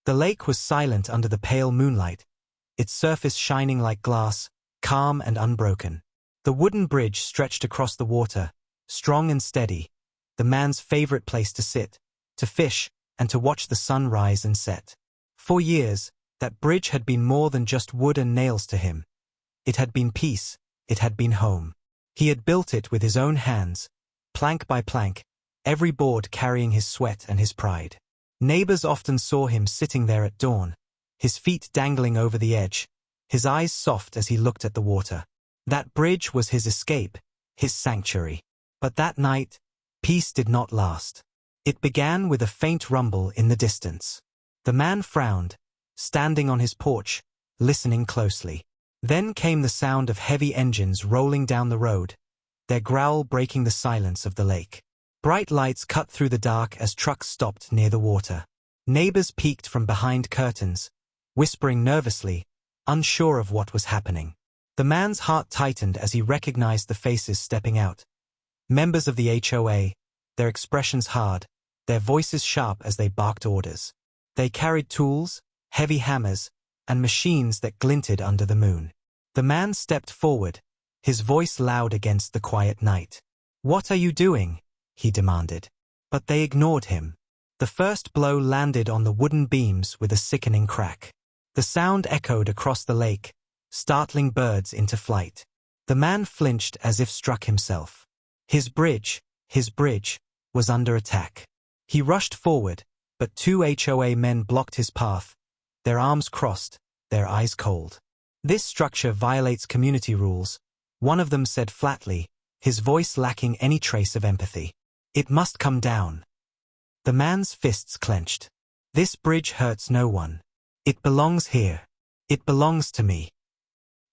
The lake was silent under the pale moonlight, its surface shining like glass, calm and unbroken. The wooden bridge stretched across the water, strong and steady, the man's favorite place to sit, to fish, and to watch the sun rise and set. For years, that bridge had been more than just wood and nails to him. It had been peace, it had been home. He had built it with his own hands, plank by plank, every board carrying his sweat and his pride. Neighbors often saw him sitting there at dawn, his feet dangling over the edge, his eyes soft as he looked at the water. That bridge was his escape, his sanctuary. But that night, peace did not last. It began with a faint rumble in the distance. The man frowned, standing on his porch, listening closely. Then came the sound of heavy engines rolling down the road, their growl breaking the silence of the lake. Bright lights cut through the dark as trucks stopped near the water. Neighbors peeked from behind curtains, whispering nervously, unsure of what was happening. The man's heart tightened as he recognized the faces stepping out. Members of the HOA, their expressions hard, their voices sharp as they barked orders. They carried tools, heavy hammers, and machines that glinted under the moon. The man stepped forward, his voice loud against the quiet night. "What are you doing?" he demanded. But they ignored him. The first blow landed on the wooden beams with a sickening crack. The sound echoed across the lake, startling birds into flight. The man flinched as if struck himself. His bridge, was under attack. He rushed forward, but two HOA men blocked his path, their arms crossed, their eyes cold. "This structure violates community rules," one of them said flatly, his voice lacking any trace of empathy. "It must come down." The man's fists clenched. "This bridge hurts no one. It belongs here. It belongs to me."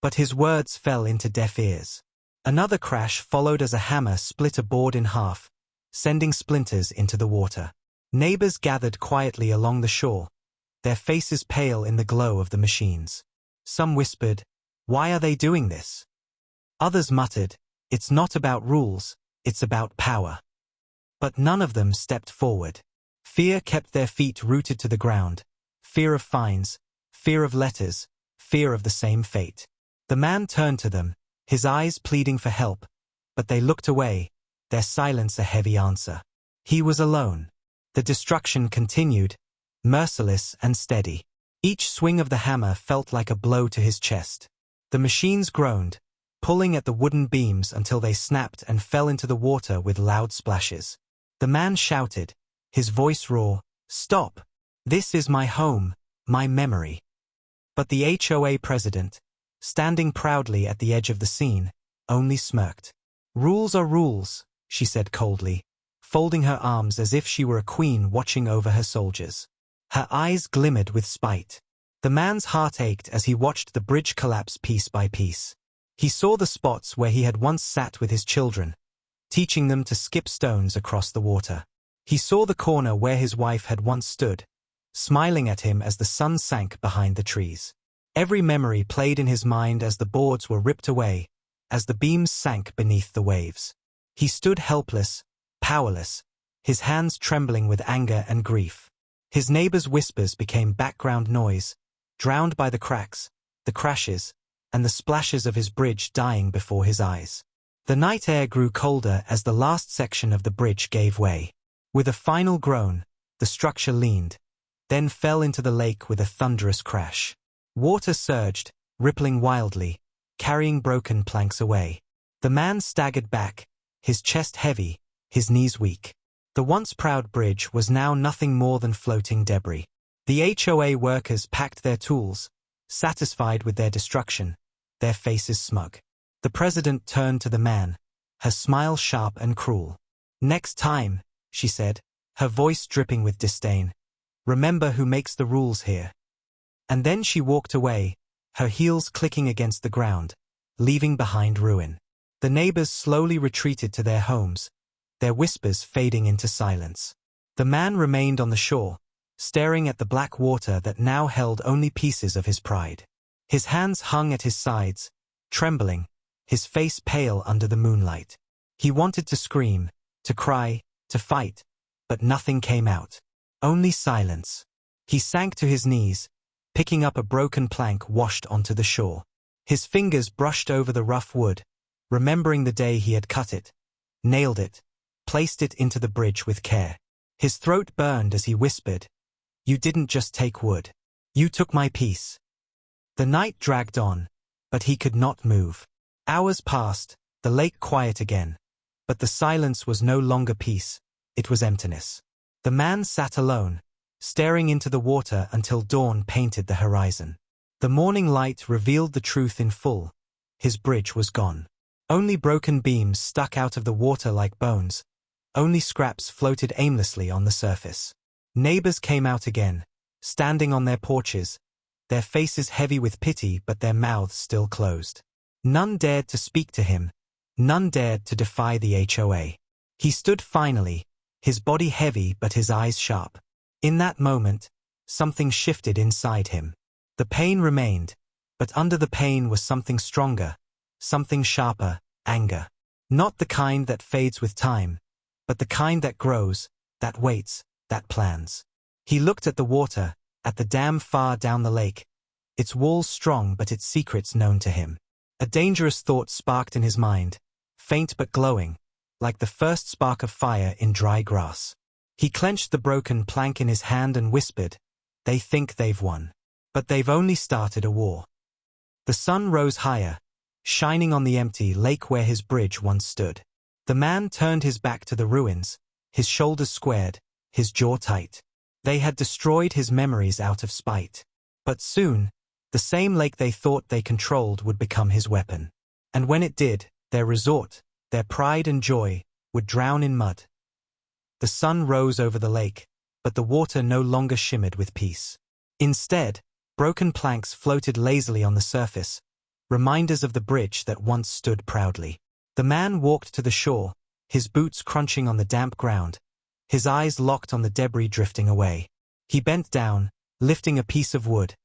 But his words fell into deaf ears. Another crash followed as a hammer split a board in half, sending splinters into the water. Neighbors gathered quietly along the shore, their faces pale in the glow of the machines. Some whispered, "Why are they doing this?" Others muttered, "It's not about rules, it's about power." But none of them stepped forward. Fear kept their feet rooted to the ground. Fear of fines, fear of letters, fear of the same fate. The man turned to them, his eyes pleading for help, but they looked away, their silence a heavy answer. He was alone. The destruction continued, merciless and steady. Each swing of the hammer felt like a blow to his chest. The machines groaned, pulling at the wooden beams until they snapped and fell into the water with loud splashes. The man shouted, his voice raw, "Stop! This is my home, my memory." But the HOA president, standing proudly at the edge of the scene, only smirked. "Rules are rules," she said coldly, folding her arms as if she were a queen watching over her soldiers. Her eyes glimmered with spite. The man's heart ached as he watched the bridge collapse piece by piece. He saw the spots where he had once sat with his children, teaching them to skip stones across the water. He saw the corner where his wife had once stood, smiling at him as the sun sank behind the trees. Every memory played in his mind as the boards were ripped away, as the beams sank beneath the waves. He stood helpless, powerless, his hands trembling with anger and grief. His neighbors' whispers became background noise, drowned by the cracks, the crashes, and the splashes of his bridge dying before his eyes. The night air grew colder as the last section of the bridge gave way. With a final groan, the structure leaned, then fell into the lake with a thunderous crash. Water surged, rippling wildly, carrying broken planks away. The man staggered back, his chest heavy, his knees weak. The once proud bridge was now nothing more than floating debris. The HOA workers packed their tools, satisfied with their destruction, their faces smug. The president turned to the man, her smile sharp and cruel. "Next time," she said, her voice dripping with disdain, "remember who makes the rules here." And then she walked away, her heels clicking against the ground, leaving behind ruin. The neighbors slowly retreated to their homes, their whispers fading into silence. The man remained on the shore, staring at the black water that now held only pieces of his pride. His hands hung at his sides, trembling, his face pale under the moonlight. He wanted to scream, to cry, to fight, but nothing came out. Only silence. He sank to his knees, picking up a broken plank washed onto the shore. His fingers brushed over the rough wood, remembering the day he had cut it, nailed it, placed it into the bridge with care. His throat burned as he whispered, "You didn't just take wood. You took my peace." The night dragged on, but he could not move. Hours passed, the lake quiet again, but the silence was no longer peace, it was emptiness. The man sat alone, staring into the water until dawn painted the horizon. The morning light revealed the truth in full. His bridge was gone. Only broken beams stuck out of the water like bones. Only scraps floated aimlessly on the surface. Neighbors came out again, standing on their porches, their faces heavy with pity but their mouths still closed. None dared to speak to him. None dared to defy the HOA. He stood finally, his body heavy but his eyes sharp. In that moment, something shifted inside him. The pain remained, but under the pain was something stronger, something sharper, anger. Not the kind that fades with time, but the kind that grows, that waits, that plans. He looked at the water, at the dam far down the lake, its walls strong but its secrets known to him. A dangerous thought sparked in his mind, faint but glowing, like the first spark of fire in dry grass. He clenched the broken plank in his hand and whispered, "They think they've won. But they've only started a war." The sun rose higher, shining on the empty lake where his bridge once stood. The man turned his back to the ruins, his shoulders squared, his jaw tight. They had destroyed his memories out of spite. But soon, the same lake they thought they controlled would become his weapon. And when it did, their resort, their pride and joy, would drown in mud. The sun rose over the lake, but the water no longer shimmered with peace. Instead, broken planks floated lazily on the surface, reminders of the bridge that once stood proudly. The man walked to the shore, his boots crunching on the damp ground, his eyes locked on the debris drifting away. He bent down, lifting a piece of wood,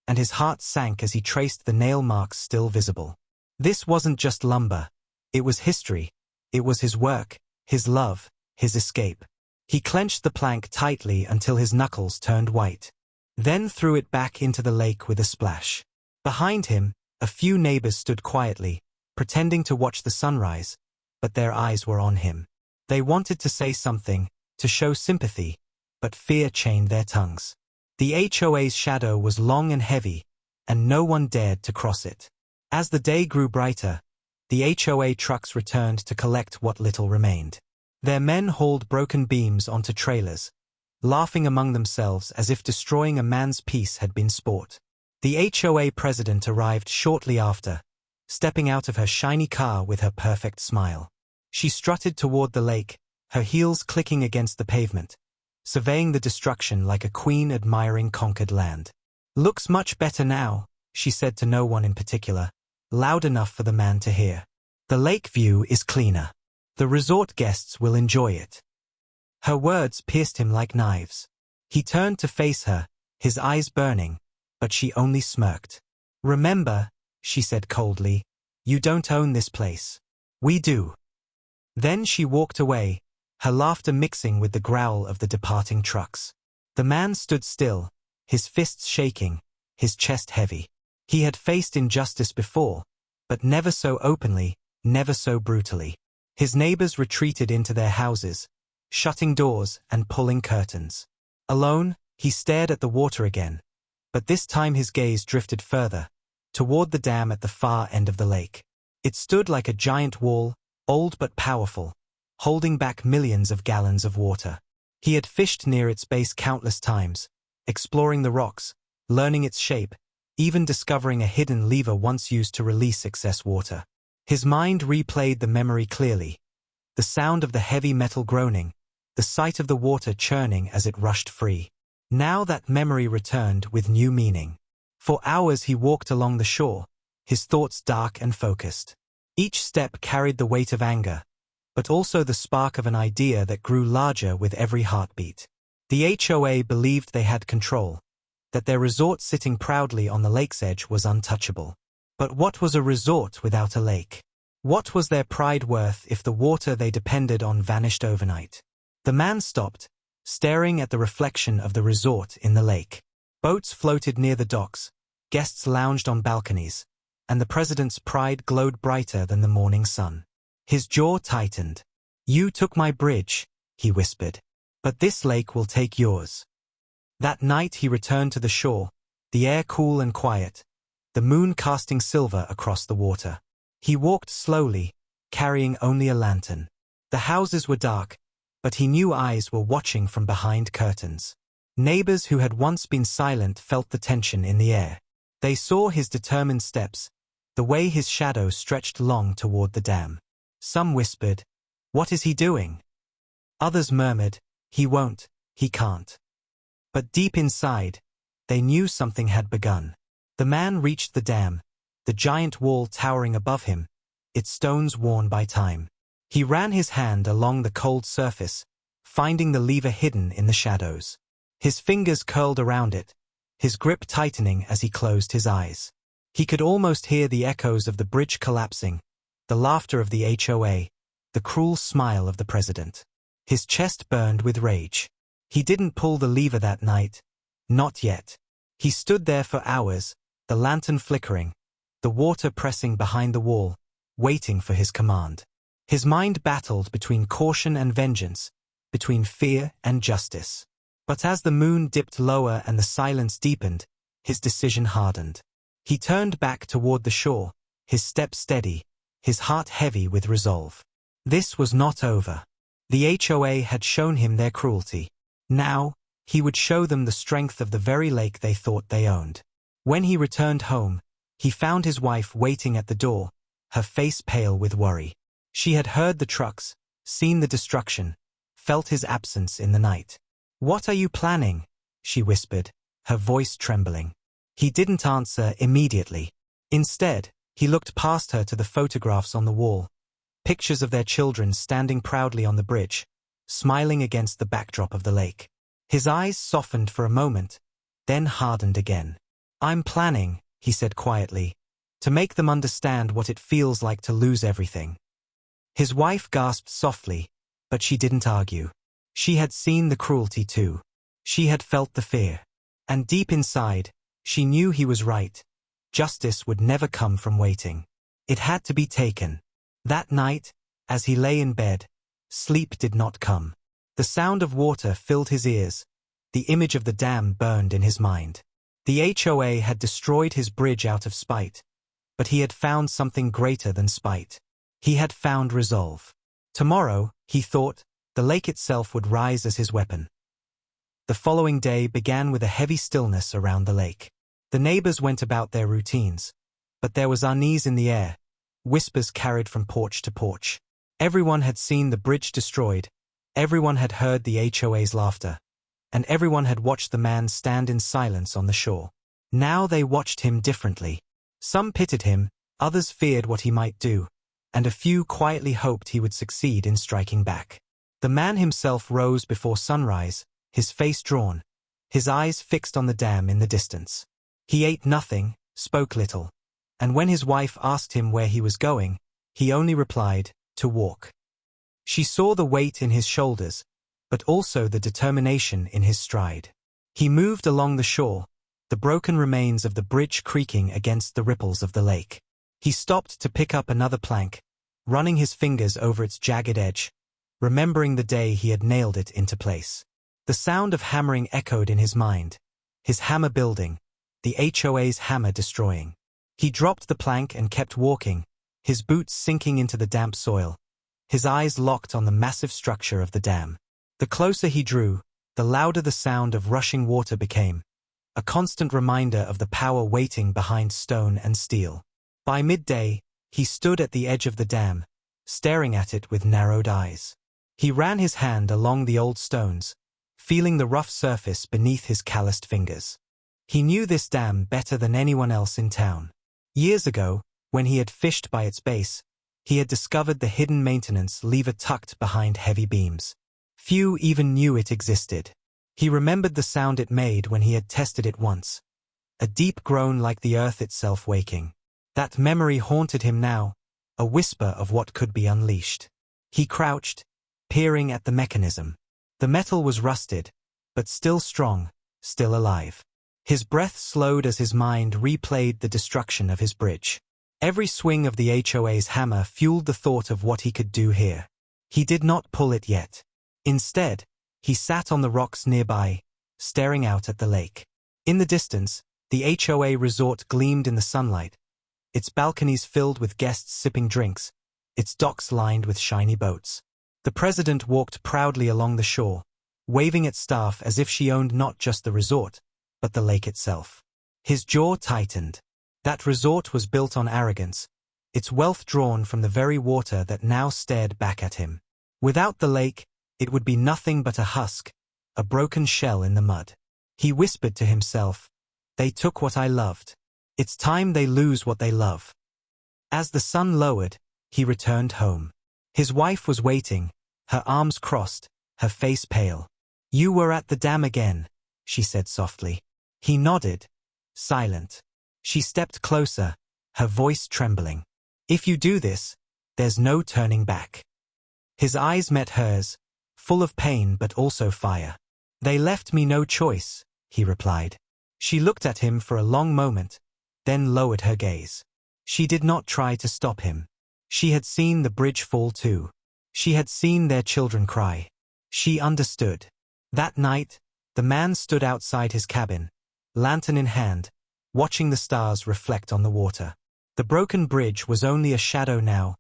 and his heart sank as he traced the nail marks still visible. This wasn't just lumber. It was history. It was his work, his love, his escape. He clenched the plank tightly until his knuckles turned white. Then threw it back into the lake with a splash. Behind him, a few neighbors stood quietly, pretending to watch the sunrise, but their eyes were on him. They wanted to say something, to show sympathy, but fear chained their tongues. The HOA's shadow was long and heavy, and no one dared to cross it. As the day grew brighter, the HOA trucks returned to collect what little remained. Their men hauled broken beams onto trailers, laughing among themselves as if destroying a man's peace had been sport. The HOA president arrived shortly after, stepping out of her shiny car with her perfect smile. She strutted toward the lake, her heels clicking against the pavement, surveying the destruction like a queen admiring conquered land. "Looks much better now," she said to no one in particular, loud enough for the man to hear. "The lake view is cleaner. The resort guests will enjoy it." Her words pierced him like knives. He turned to face her, his eyes burning, but she only smirked. "Remember," she said coldly, "you don't own this place. We do." Then she walked away, her laughter mixing with the growl of the departing trucks. The man stood still, his fists shaking, his chest heavy. He had faced injustice before, but never so openly, never so brutally. His neighbors retreated into their houses, shutting doors and pulling curtains. Alone, he stared at the water again, but this time his gaze drifted further, toward the dam at the far end of the lake. It stood like a giant wall, old but powerful, holding back millions of gallons of water. He had fished near its base countless times, exploring the rocks, learning its shape, even discovering a hidden lever once used to release excess water. His mind replayed the memory clearly, the sound of the heavy metal groaning, the sight of the water churning as it rushed free. Now that memory returned with new meaning. For hours he walked along the shore, his thoughts dark and focused. Each step carried the weight of anger, but also the spark of an idea that grew larger with every heartbeat. The HOA believed they had control, that their resort sitting proudly on the lake's edge was untouchable. But what was a resort without a lake? What was their pride worth if the water they depended on vanished overnight? The man stopped, staring at the reflection of the resort in the lake. Boats floated near the docks, guests lounged on balconies, and the president's pride glowed brighter than the morning sun. His jaw tightened. "You took my bridge," he whispered. "But this lake will take yours." That night he returned to the shore, the air cool and quiet, the moon casting silver across the water. He walked slowly, carrying only a lantern. The houses were dark, but he knew eyes were watching from behind curtains. Neighbors who had once been silent felt the tension in the air. They saw his determined steps, the way his shadow stretched long toward the dam. Some whispered, "What is he doing?" Others murmured, "He won't, he can't." But deep inside, they knew something had begun. The man reached the dam, the giant wall towering above him, its stones worn by time. He ran his hand along the cold surface, finding the lever hidden in the shadows. His fingers curled around it, his grip tightening as he closed his eyes. He could almost hear the echoes of the bridge collapsing, the laughter of the HOA, the cruel smile of the president. His chest burned with rage. He didn't pull the lever that night. Not yet. He stood there for hours, the lantern flickering, the water pressing behind the wall, waiting for his command. His mind battled between caution and vengeance, between fear and justice. But as the moon dipped lower and the silence deepened, his decision hardened. He turned back toward the shore, his step steady, his heart heavy with resolve. This was not over. The HOA had shown him their cruelty. Now, he would show them the strength of the very lake they thought they owned. When he returned home, he found his wife waiting at the door, her face pale with worry. She had heard the trucks, seen the destruction, felt his absence in the night. "What are you planning?" she whispered, her voice trembling. He didn't answer immediately. Instead, he looked past her to the photographs on the wall, pictures of their children standing proudly on the bridge, smiling against the backdrop of the lake. His eyes softened for a moment, then hardened again. "I'm planning," he said quietly, "to make them understand what it feels like to lose everything." His wife gasped softly, but she didn't argue. She had seen the cruelty too. She had felt the fear. And deep inside, she knew he was right. Justice would never come from waiting. It had to be taken. That night, as he lay in bed, sleep did not come. The sound of water filled his ears. The image of the dam burned in his mind. The HOA had destroyed his bridge out of spite, but he had found something greater than spite. He had found resolve. Tomorrow, he thought, the lake itself would rise as his weapon. The following day began with a heavy stillness around the lake. The neighbors went about their routines, but there was unease in the air, whispers carried from porch to porch. Everyone had seen the bridge destroyed, everyone had heard the HOA's laughter, and everyone had watched the man stand in silence on the shore. Now they watched him differently. Some pitied him, others feared what he might do, and a few quietly hoped he would succeed in striking back. The man himself rose before sunrise, his face drawn, his eyes fixed on the dam in the distance. He ate nothing, spoke little, and when his wife asked him where he was going, he only replied, "To walk." She saw the weight in his shoulders, but also the determination in his stride. He moved along the shore, the broken remains of the bridge creaking against the ripples of the lake. He stopped to pick up another plank, running his fingers over its jagged edge, remembering the day he had nailed it into place. The sound of hammering echoed in his mind, his hammer building, the HOA's hammer destroying. He dropped the plank and kept walking, his boots sinking into the damp soil, his eyes locked on the massive structure of the dam. The closer he drew, the louder the sound of rushing water became, a constant reminder of the power waiting behind stone and steel. By midday, he stood at the edge of the dam, staring at it with narrowed eyes. He ran his hand along the old stones, feeling the rough surface beneath his calloused fingers. He knew this dam better than anyone else in town. Years ago, when he had fished by its base, he had discovered the hidden maintenance lever tucked behind heavy beams. Few even knew it existed. He remembered the sound it made when he had tested it once, a deep groan like the earth itself waking. That memory haunted him now, a whisper of what could be unleashed. He crouched, peering at the mechanism. The metal was rusted, but still strong, still alive. His breath slowed as his mind replayed the destruction of his bridge. Every swing of the HOA's hammer fueled the thought of what he could do here. He did not pull it yet. Instead, he sat on the rocks nearby, staring out at the lake. In the distance, the HOA resort gleamed in the sunlight, its balconies filled with guests sipping drinks, its docks lined with shiny boats. The president walked proudly along the shore, waving at staff as if she owned not just the resort, but the lake itself. His jaw tightened. That resort was built on arrogance, its wealth drawn from the very water that now stared back at him. Without the lake, it would be nothing but a husk, a broken shell in the mud. He whispered to himself, "They took what I loved. It's time they lose what they love." As the sun lowered, he returned home. His wife was waiting, her arms crossed, her face pale. "You were at the dam again," she said softly. He nodded, silent. She stepped closer, her voice trembling. "If you do this, there's no turning back." His eyes met hers, full of pain but also fire. "They left me no choice," he replied. She looked at him for a long moment, then lowered her gaze. She did not try to stop him. She had seen the bridge fall too. She had seen their children cry. She understood. That night, the man stood outside his cabin, lantern in hand, watching the stars reflect on the water. The broken bridge was only a shadow now,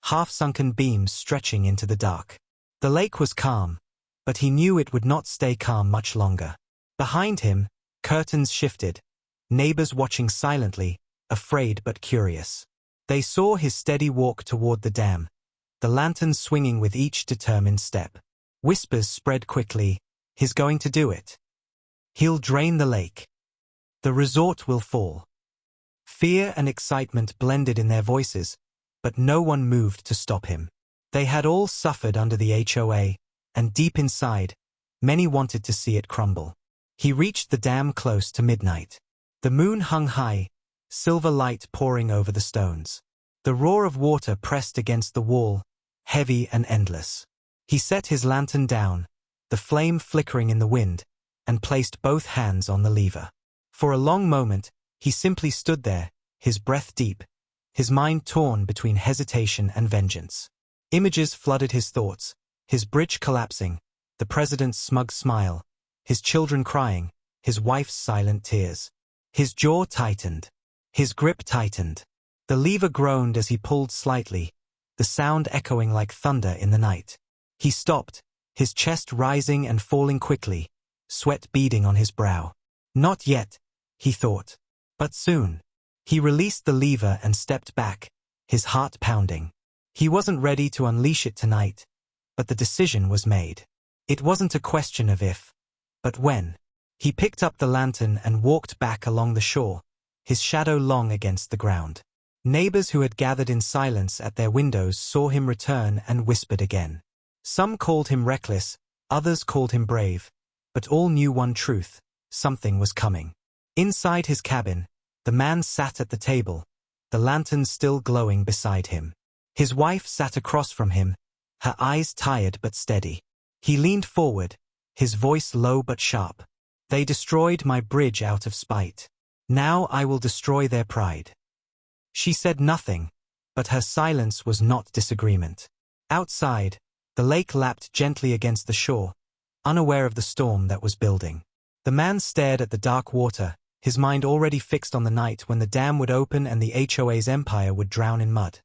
half-sunken beams stretching into the dark. The lake was calm, but he knew it would not stay calm much longer. Behind him, curtains shifted, neighbors watching silently, afraid but curious. They saw his steady walk toward the dam, the lantern swinging with each determined step. Whispers spread quickly, "He's going to do it. He'll drain the lake. The resort will fall." Fear and excitement blended in their voices, but no one moved to stop him. They had all suffered under the HOA, and deep inside, many wanted to see it crumble. He reached the dam close to midnight. The moon hung high, silver light pouring over the stones. The roar of water pressed against the wall, heavy and endless. He set his lantern down, the flame flickering in the wind, and placed both hands on the lever. For a long moment, he simply stood there, his breath deep, his mind torn between hesitation and vengeance. Images flooded his thoughts, his bridge collapsing, the president's smug smile, his children crying, his wife's silent tears. His jaw tightened. His grip tightened. The lever groaned as he pulled slightly, the sound echoing like thunder in the night. He stopped, his chest rising and falling quickly, sweat beading on his brow. Not yet, he thought. But soon. He released the lever and stepped back, his heart pounding. He wasn't ready to unleash it tonight, but the decision was made. It wasn't a question of if, but when. He picked up the lantern and walked back along the shore, his shadow long against the ground. Neighbors who had gathered in silence at their windows saw him return and whispered again. Some called him reckless, others called him brave, but all knew one truth: something was coming. Inside his cabin, the man sat at the table, the lantern still glowing beside him. His wife sat across from him, her eyes tired but steady. He leaned forward, his voice low but sharp. "They destroyed my bridge out of spite. Now I will destroy their pride." She said nothing, but her silence was not disagreement. Outside, the lake lapped gently against the shore, unaware of the storm that was building. The man stared at the dark water, his mind already fixed on the night when the dam would open and the HOA's empire would drown in mud.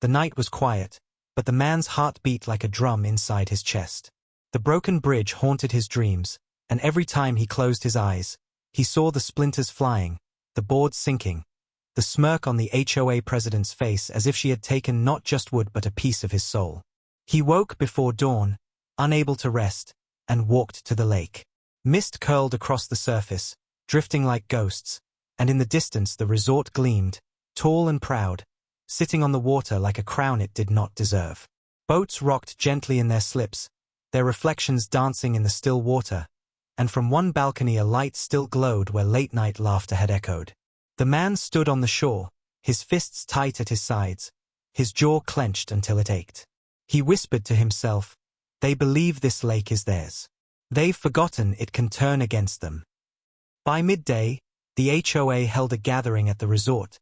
The night was quiet, but the man's heart beat like a drum inside his chest. The broken bridge haunted his dreams, and every time he closed his eyes, he saw the splinters flying, the boards sinking, the smirk on the HOA president's face as if she had taken not just wood but a piece of his soul. He woke before dawn, unable to rest, and walked to the lake. Mist curled across the surface, drifting like ghosts, and in the distance the resort gleamed, tall and proud, sitting on the water like a crown it did not deserve. Boats rocked gently in their slips, their reflections dancing in the still water, and from one balcony a light still glowed where late-night laughter had echoed. The man stood on the shore, his fists tight at his sides, his jaw clenched until it ached. He whispered to himself, "They believe this lake is theirs. They've forgotten it can turn against them." By midday, the HOA held a gathering at the resort,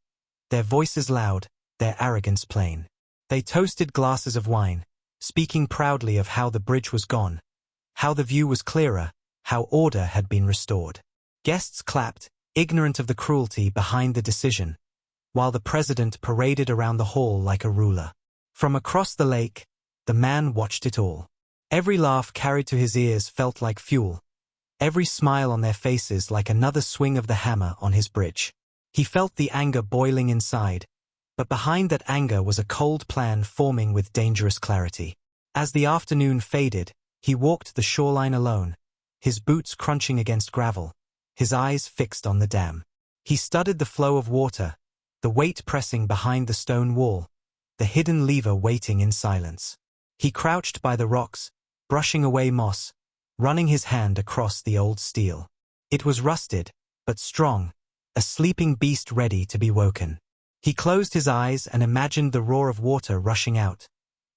their voices loud, their arrogance plain. They toasted glasses of wine, speaking proudly of how the bridge was gone, how the view was clearer, how order had been restored. Guests clapped, ignorant of the cruelty behind the decision, while the president paraded around the hall like a ruler. From across the lake, the man watched it all. Every laugh carried to his ears felt like fuel, every smile on their faces like another swing of the hammer on his bridge. He felt the anger boiling inside, but behind that anger was a cold plan forming with dangerous clarity. As the afternoon faded, he walked the shoreline alone, his boots crunching against gravel, his eyes fixed on the dam. He studied the flow of water, the weight pressing behind the stone wall, the hidden lever waiting in silence. He crouched by the rocks, brushing away moss, running his hand across the old steel. It was rusted, but strong, a sleeping beast ready to be woken. He closed his eyes and imagined the roar of water rushing out,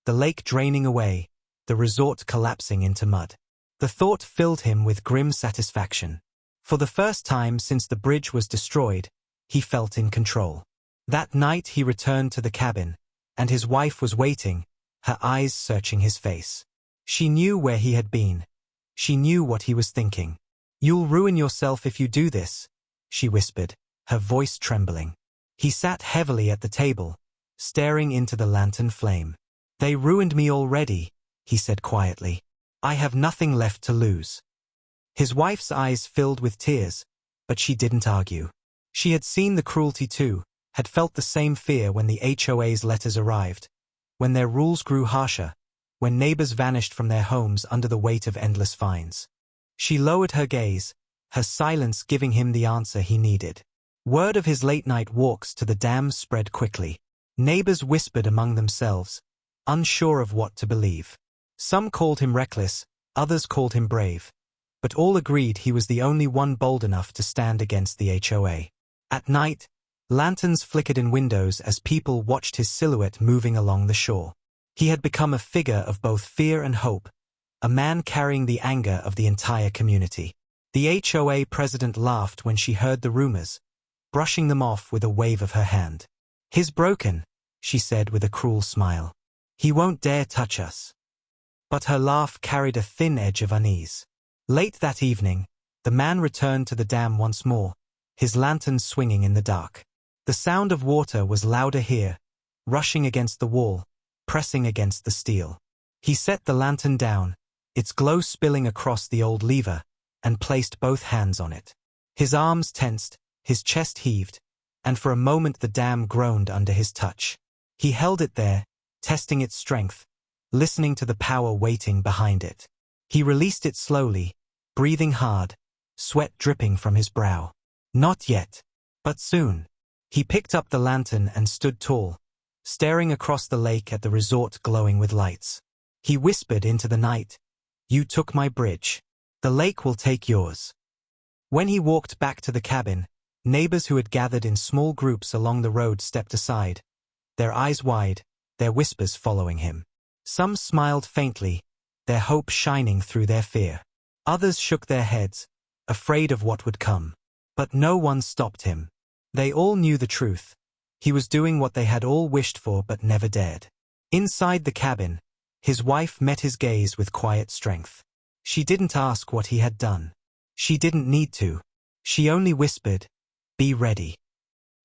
the lake draining away, the resort collapsing into mud. The thought filled him with grim satisfaction. For the first time since the bridge was destroyed, he felt in control. That night he returned to the cabin, and his wife was waiting, her eyes searching his face. She knew where he had been. She knew what he was thinking. "You'll ruin yourself if you do this," she whispered, her voice trembling. He sat heavily at the table, staring into the lantern flame. "They ruined me already," he said quietly. "I have nothing left to lose." His wife's eyes filled with tears, but she didn't argue. She had seen the cruelty too, had felt the same fear when the HOA's letters arrived, when their rules grew harsher, when neighbors vanished from their homes under the weight of endless fines. She lowered her gaze, her silence giving him the answer he needed. Word of his late-night walks to the dam spread quickly. Neighbors whispered among themselves, unsure of what to believe. Some called him reckless, others called him brave, but all agreed he was the only one bold enough to stand against the HOA. At night, lanterns flickered in windows as people watched his silhouette moving along the shore. He had become a figure of both fear and hope, a man carrying the anger of the entire community. The HOA president laughed when she heard the rumors, brushing them off with a wave of her hand. "He's broken," she said with a cruel smile. "He won't dare touch us." But her laugh carried a thin edge of unease. Late that evening, the man returned to the dam once more, his lantern swinging in the dark. The sound of water was louder here, rushing against the wall, pressing against the steel. He set the lantern down, its glow spilling across the old lever, and placed both hands on it. His arms tensed, his chest heaved, and for a moment the dam groaned under his touch. He held it there, testing its strength, listening to the power waiting behind it. He released it slowly, breathing hard, sweat dripping from his brow. Not yet, but soon. He picked up the lantern and stood tall, staring across the lake at the resort glowing with lights. He whispered into the night, "You took my bridge. The lake will take yours." When he walked back to the cabin, neighbors who had gathered in small groups along the road stepped aside, their eyes wide, their whispers following him. Some smiled faintly, their hope shining through their fear. Others shook their heads, afraid of what would come. But no one stopped him. They all knew the truth. He was doing what they had all wished for but never dared. Inside the cabin, his wife met his gaze with quiet strength. She didn't ask what he had done. She didn't need to. She only whispered, "Be ready."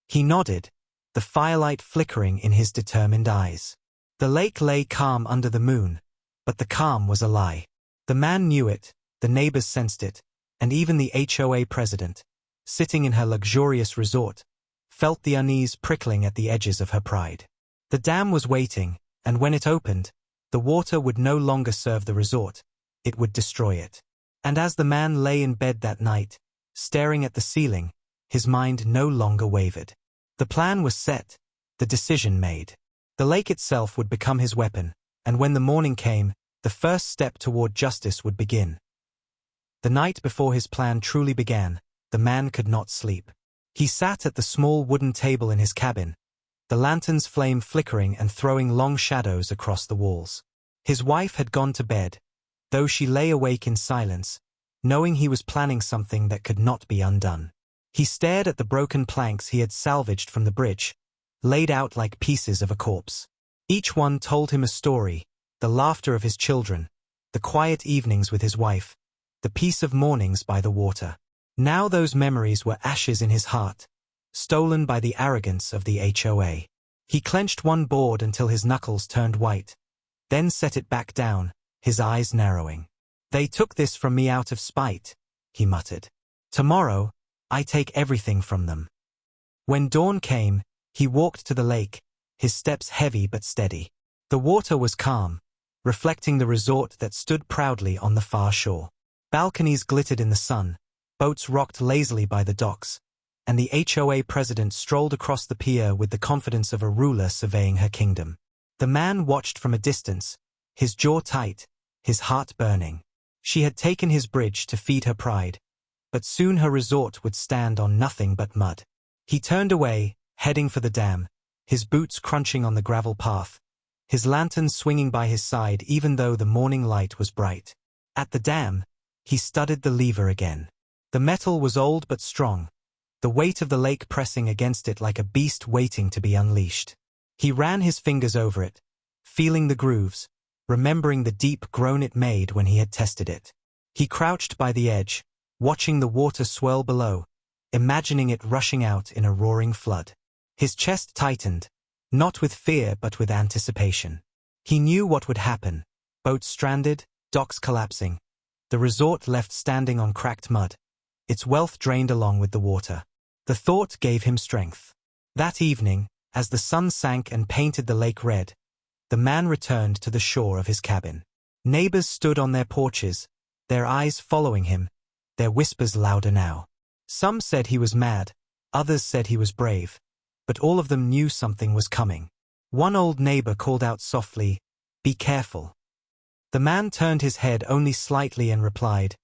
He nodded, the firelight flickering in his determined eyes. The lake lay calm under the moon, but the calm was a lie. The man knew it, the neighbors sensed it, and even the HOA president, sitting in her luxurious resort, felt the unease prickling at the edges of her pride. The dam was waiting, and when it opened, the water would no longer serve the resort, it would destroy it. And as the man lay in bed that night, staring at the ceiling, his mind no longer wavered. The plan was set, the decision made. The lake itself would become his weapon, and when the morning came, the first step toward justice would begin. The night before his plan truly began, the man could not sleep. He sat at the small wooden table in his cabin, the lantern's flame flickering and throwing long shadows across the walls. His wife had gone to bed, though she lay awake in silence, knowing he was planning something that could not be undone. He stared at the broken planks he had salvaged from the bridge, laid out like pieces of a corpse. Each one told him a story, the laughter of his children, the quiet evenings with his wife, the peace of mornings by the water. Now those memories were ashes in his heart, stolen by the arrogance of the HOA. He clenched one board until his knuckles turned white, then set it back down, his eyes narrowing. "They took this from me out of spite," he muttered. "Tomorrow, I take everything from them." When dawn came, he walked to the lake, his steps heavy but steady. The water was calm, reflecting the resort that stood proudly on the far shore. Balconies glittered in the sun, boats rocked lazily by the docks, and the HOA president strolled across the pier with the confidence of a ruler surveying her kingdom. The man watched from a distance, his jaw tight, his heart burning. She had taken his bridge to feed her pride, but soon her resort would stand on nothing but mud. He turned away, heading for the dam, his boots crunching on the gravel path, his lantern swinging by his side even though the morning light was bright. At the dam, he studied the lever again. The metal was old but strong, the weight of the lake pressing against it like a beast waiting to be unleashed. He ran his fingers over it, feeling the grooves, remembering the deep groan it made when he had tested it. He crouched by the edge, watching the water swirl below, imagining it rushing out in a roaring flood. His chest tightened, not with fear but with anticipation. He knew what would happen: boats stranded, docks collapsing, the resort left standing on cracked mud, its wealth drained along with the water. The thought gave him strength. That evening, as the sun sank and painted the lake red, the man returned to the shore of his cabin. Neighbors stood on their porches, their eyes following him, their whispers louder now. Some said he was mad, others said he was brave, but all of them knew something was coming. One old neighbor called out softly, "Be careful." The man turned his head only slightly and replied,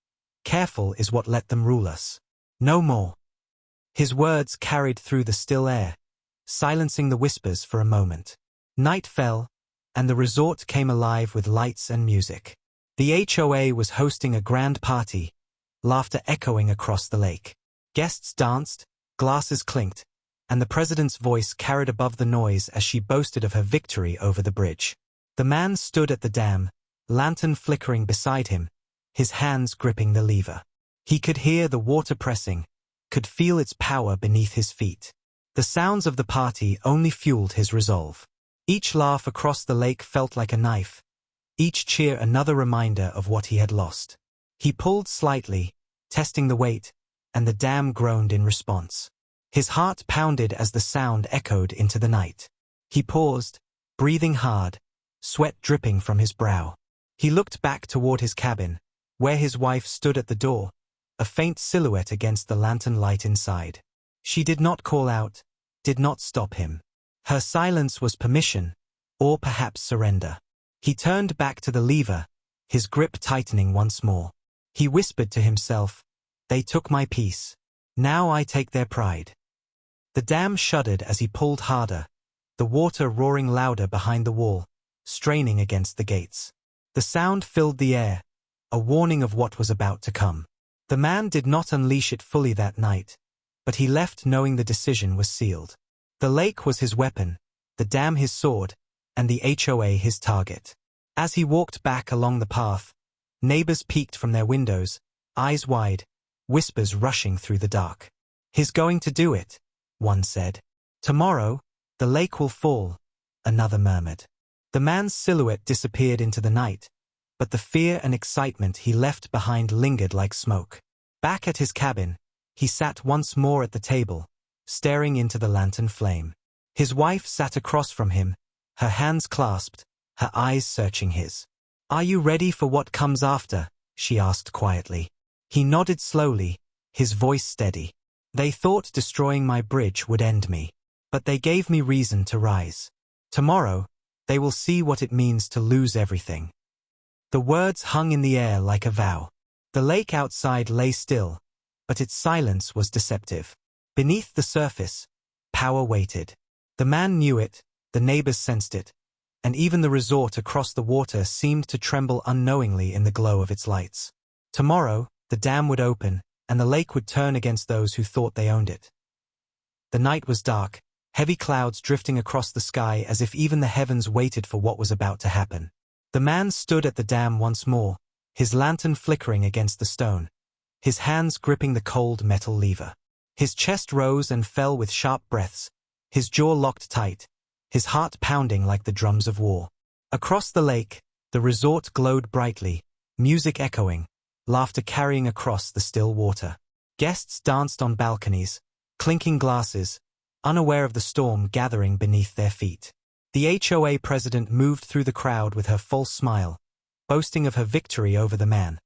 "Careful is what let them rule us. No more." His words carried through the still air, silencing the whispers for a moment. Night fell, and the resort came alive with lights and music. The HOA was hosting a grand party, laughter echoing across the lake. Guests danced, glasses clinked, and the president's voice carried above the noise as she boasted of her victory over the bridge. The man stood at the dam, lantern flickering beside him, his hands gripping the lever. He could hear the water pressing, could feel its power beneath his feet. The sounds of the party only fueled his resolve. Each laugh across the lake felt like a knife, each cheer another reminder of what he had lost. He pulled slightly, testing the weight, and the dam groaned in response. His heart pounded as the sound echoed into the night. He paused, breathing hard, sweat dripping from his brow. He looked back toward his cabin, where his wife stood at the door, a faint silhouette against the lantern light inside. She did not call out, did not stop him. Her silence was permission, or perhaps surrender. He turned back to the lever, his grip tightening once more. He whispered to himself, "They took my peace. Now I take their pride." The dam shuddered as he pulled harder, the water roaring louder behind the wall, straining against the gates. The sound filled the air, a warning of what was about to come. The man did not unleash it fully that night, but he left knowing the decision was sealed. The lake was his weapon, the dam his sword, and the HOA his target. As he walked back along the path, neighbors peeked from their windows, eyes wide, whispers rushing through the dark. "He's going to do it," one said. "Tomorrow, the lake will fall," another murmured. The man's silhouette disappeared into the night, but the fear and excitement he left behind lingered like smoke. Back at his cabin, he sat once more at the table, staring into the lantern flame. His wife sat across from him, her hands clasped, her eyes searching his. "Are you ready for what comes after?" she asked quietly. He nodded slowly, his voice steady. "They thought destroying my bridge would end me, but they gave me reason to rise. Tomorrow, they will see what it means to lose everything." The words hung in the air like a vow. The lake outside lay still, but its silence was deceptive. Beneath the surface, power waited. The man knew it, the neighbors sensed it, and even the resort across the water seemed to tremble unknowingly in the glow of its lights. Tomorrow, the dam would open, and the lake would turn against those who thought they owned it. The night was dark, heavy clouds drifting across the sky as if even the heavens waited for what was about to happen. The man stood at the dam once more, his lantern flickering against the stone, his hands gripping the cold metal lever. His chest rose and fell with sharp breaths, his jaw locked tight, his heart pounding like the drums of war. Across the lake, the resort glowed brightly, music echoing, laughter carrying across the still water. Guests danced on balconies, clinking glasses, unaware of the storm gathering beneath their feet. The HOA president moved through the crowd with her false smile, boasting of her victory over the man,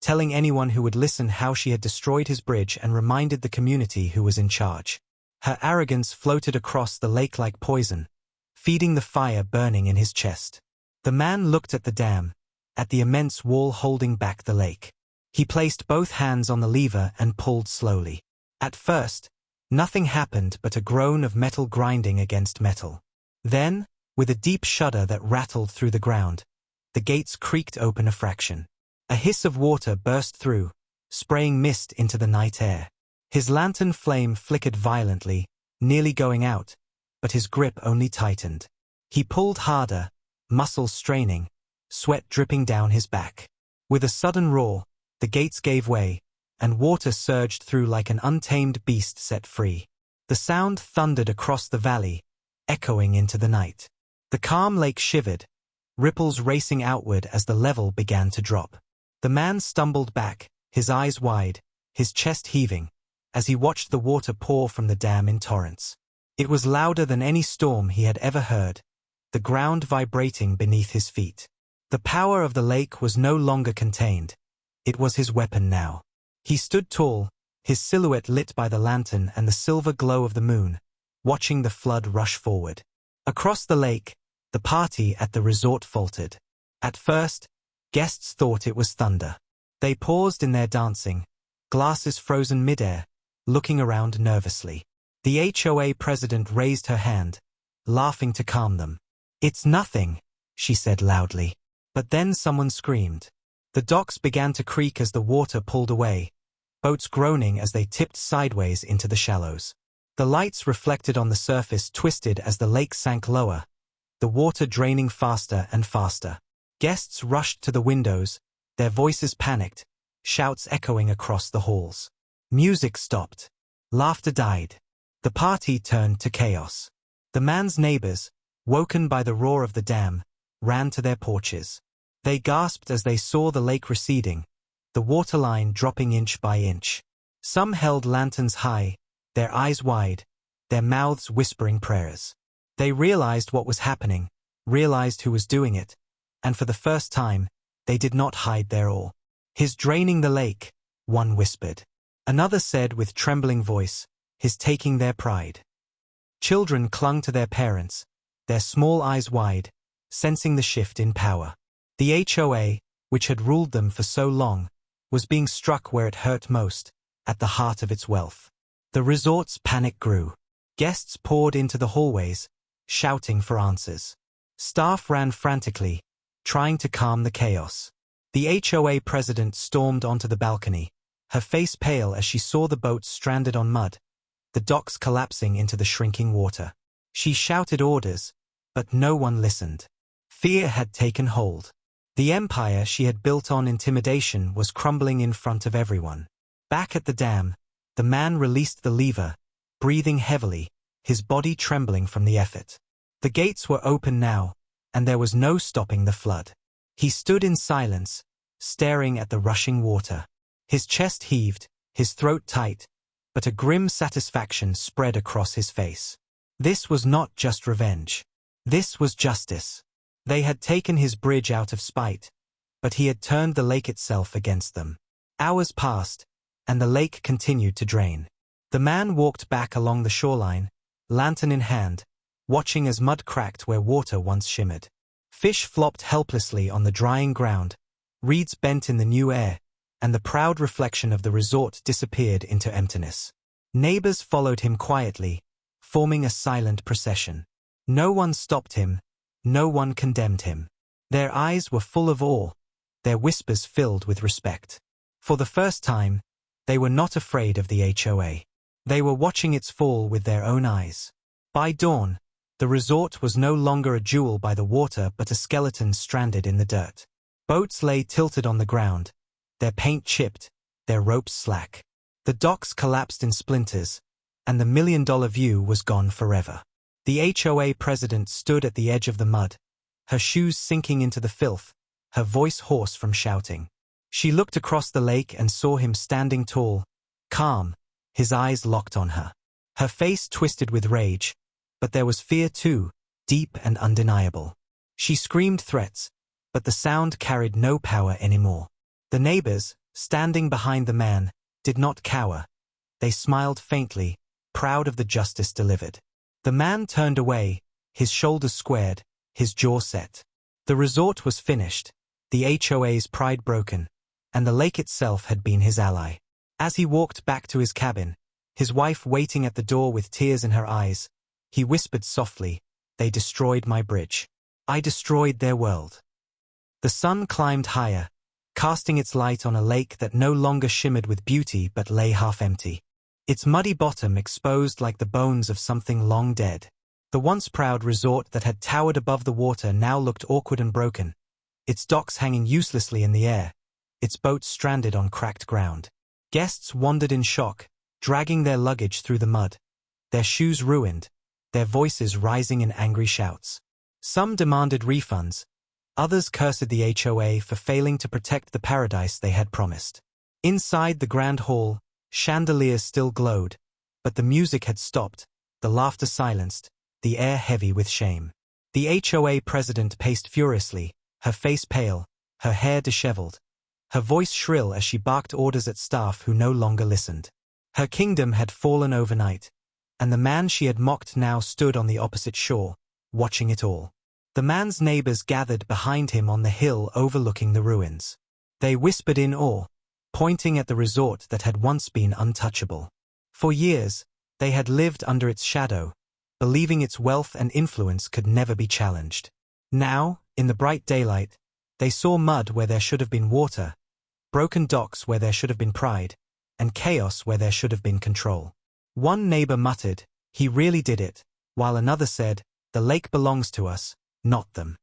telling anyone who would listen how she had destroyed his bridge and reminded the community who was in charge. Her arrogance floated across the lake like poison, feeding the fire burning in his chest. The man looked at the dam, at the immense wall holding back the lake. He placed both hands on the lever and pulled slowly. At first, nothing happened but a groan of metal grinding against metal. Then, with a deep shudder that rattled through the ground, the gates creaked open a fraction. A hiss of water burst through, spraying mist into the night air. His lantern flame flickered violently, nearly going out, but his grip only tightened. He pulled harder, muscles straining, sweat dripping down his back. With a sudden roar, the gates gave way, and water surged through like an untamed beast set free. The sound thundered across the valley, echoing into the night. The calm lake shivered, ripples racing outward as the level began to drop. The man stumbled back, his eyes wide, his chest heaving, as he watched the water pour from the dam in torrents. It was louder than any storm he had ever heard, the ground vibrating beneath his feet. The power of the lake was no longer contained. It was his weapon now. He stood tall, his silhouette lit by the lantern and the silver glow of the moon, watching the flood rush forward. Across the lake, the party at the resort faltered. At first, guests thought it was thunder. They paused in their dancing, glasses frozen midair, looking around nervously. The HOA president raised her hand, laughing to calm them. "It's nothing," she said loudly. But then someone screamed. The docks began to creak as the water pulled away, boats groaning as they tipped sideways into the shallows. The lights reflected on the surface twisted as the lake sank lower, the water draining faster and faster. Guests rushed to the windows, their voices panicked, shouts echoing across the halls. Music stopped. Laughter died. The party turned to chaos. The man's neighbors, woken by the roar of the dam, ran to their porches. They gasped as they saw the lake receding, the waterline dropping inch by inch. Some held lanterns high, their eyes wide, their mouths whispering prayers. They realized what was happening, realized who was doing it, and for the first time, they did not hide their awe. "His draining the lake," one whispered. Another said with trembling voice, "His taking their pride." Children clung to their parents, their small eyes wide, sensing the shift in power. The HOA, which had ruled them for so long, was being struck where it hurt most, at the heart of its wealth. The resort's panic grew. Guests poured into the hallways, shouting for answers. Staff ran frantically, trying to calm the chaos. The HOA president stormed onto the balcony, her face pale as she saw the boats stranded on mud, the docks collapsing into the shrinking water. She shouted orders, but no one listened. Fear had taken hold. The empire she had built on intimidation was crumbling in front of everyone. Back at the dam, the man released the lever, breathing heavily, his body trembling from the effort. The gates were open now, and there was no stopping the flood. He stood in silence, staring at the rushing water. His chest heaved, his throat tight, but a grim satisfaction spread across his face. This was not just revenge. This was justice. They had taken his bridge out of spite, but he had turned the lake itself against them. Hours passed, and the lake continued to drain. The man walked back along the shoreline, lantern in hand, watching as mud cracked where water once shimmered. Fish flopped helplessly on the drying ground, reeds bent in the new air, and the proud reflection of the resort disappeared into emptiness. Neighbors followed him quietly, forming a silent procession. No one stopped him, no one condemned him. Their eyes were full of awe, their whispers filled with respect. For the first time, they were not afraid of the HOA. They were watching its fall with their own eyes. By dawn, the resort was no longer a jewel by the water but a skeleton stranded in the dirt. Boats lay tilted on the ground, their paint chipped, their ropes slack. The docks collapsed in splinters, and the million-dollar view was gone forever. The HOA president stood at the edge of the mud, her shoes sinking into the filth, her voice hoarse from shouting. She looked across the lake and saw him standing tall, calm, his eyes locked on her. Her face twisted with rage, but there was fear too, deep and undeniable. She screamed threats, but the sound carried no power anymore. The neighbors, standing behind the man, did not cower. They smiled faintly, proud of the justice delivered. The man turned away, his shoulders squared, his jaw set. The resort was finished, the HOA's pride broken, and the lake itself had been his ally. As he walked back to his cabin, his wife waiting at the door with tears in her eyes, he whispered softly, "They destroyed my bridge. I destroyed their world." The sun climbed higher, casting its light on a lake that no longer shimmered with beauty but lay half empty. Its muddy bottom exposed like the bones of something long dead. The once proud resort that had towered above the water now looked awkward and broken, its docks hanging uselessly in the air, its boats stranded on cracked ground. Guests wandered in shock, dragging their luggage through the mud, their shoes ruined, their voices rising in angry shouts. Some demanded refunds, others cursed the HOA for failing to protect the paradise they had promised. Inside the grand hall, chandeliers still glowed, but the music had stopped, the laughter silenced, the air heavy with shame. The HOA president paced furiously, her face pale, her hair disheveled, her voice shrill as she barked orders at staff who no longer listened. Her kingdom had fallen overnight, and the man she had mocked now stood on the opposite shore, watching it all. The man's neighbors gathered behind him on the hill overlooking the ruins. They whispered in awe, pointing at the resort that had once been untouchable. For years, they had lived under its shadow, believing its wealth and influence could never be challenged. Now, in the bright daylight, they saw mud where there should have been water, broken docks where there should have been pride, and chaos where there should have been control. One neighbor muttered, "He really did it," while another said, "The lake belongs to us, not them."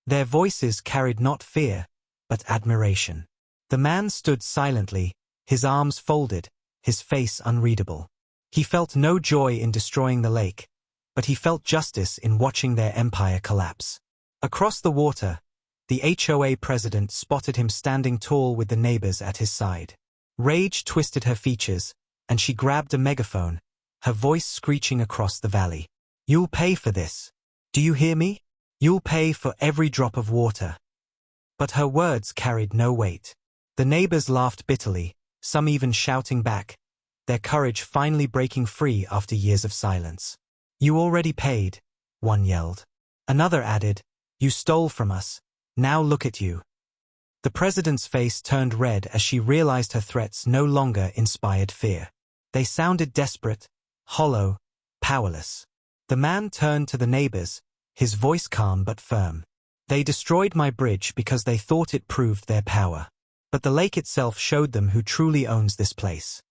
Their voices carried not fear, but admiration. The man stood silently, his arms folded, his face unreadable. He felt no joy in destroying the lake, but he felt justice in watching their empire collapse. Across the water, the HOA president spotted him standing tall with the neighbors at his side. Rage twisted her features, and she grabbed a megaphone, her voice screeching across the valley. "You'll pay for this. Do you hear me? You'll pay for every drop of water." But her words carried no weight. The neighbors laughed bitterly, some even shouting back, their courage finally breaking free after years of silence. "You already paid," one yelled. Another added, "You stole from us. Now look at you." The president's face turned red as she realized her threats no longer inspired fear. They sounded desperate, hollow, powerless. The man turned to the neighbors, his voice calm but firm. "They destroyed my bridge because they thought it proved their power. But the lake itself showed them who truly owns this place."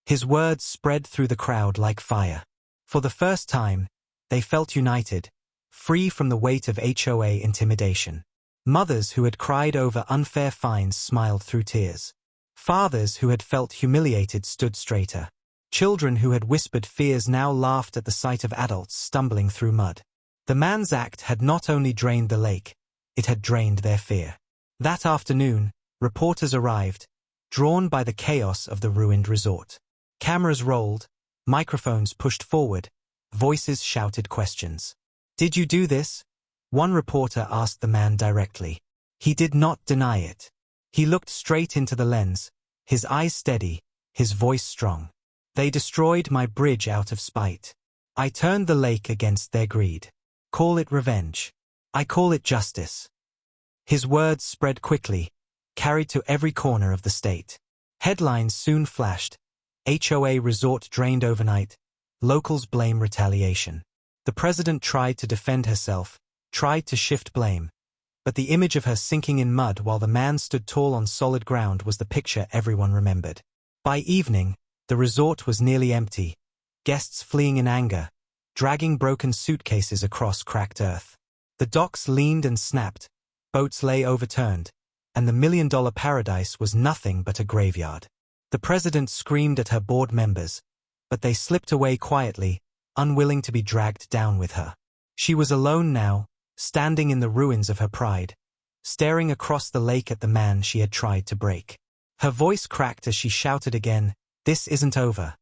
His words spread through the crowd like fire. For the first time, they felt united, free from the weight of HOA intimidation. Mothers who had cried over unfair fines smiled through tears. Fathers who had felt humiliated stood straighter. Children who had whispered fears now laughed at the sight of adults stumbling through mud. The man's act had not only drained the lake, it had drained their fear. That afternoon, reporters arrived, drawn by the chaos of the ruined resort. Cameras rolled, microphones pushed forward, voices shouted questions. "Did you do this?" One reporter asked the man directly. He did not deny it. He looked straight into the lens, his eyes steady, his voice strong. "They destroyed my bridge out of spite. I turned the lake against their greed. Call it revenge. I call it justice." His words spread quickly, carried to every corner of the state. Headlines soon flashed. HOA resort drained overnight. Locals blame retaliation. The president tried to defend herself, tried to shift blame, But the image of her sinking in mud while the man stood tall on solid ground was the picture everyone remembered. By evening, the resort was nearly empty, guests fleeing in anger, dragging broken suitcases across cracked earth. The docks leaned and snapped, boats lay overturned, and the million-dollar paradise was nothing but a graveyard. The president screamed at her board members, but they slipped away quietly, unwilling to be dragged down with her. She was alone now, standing in the ruins of her pride, staring across the lake at the man she had tried to break. Her voice cracked as she shouted again, "This isn't over."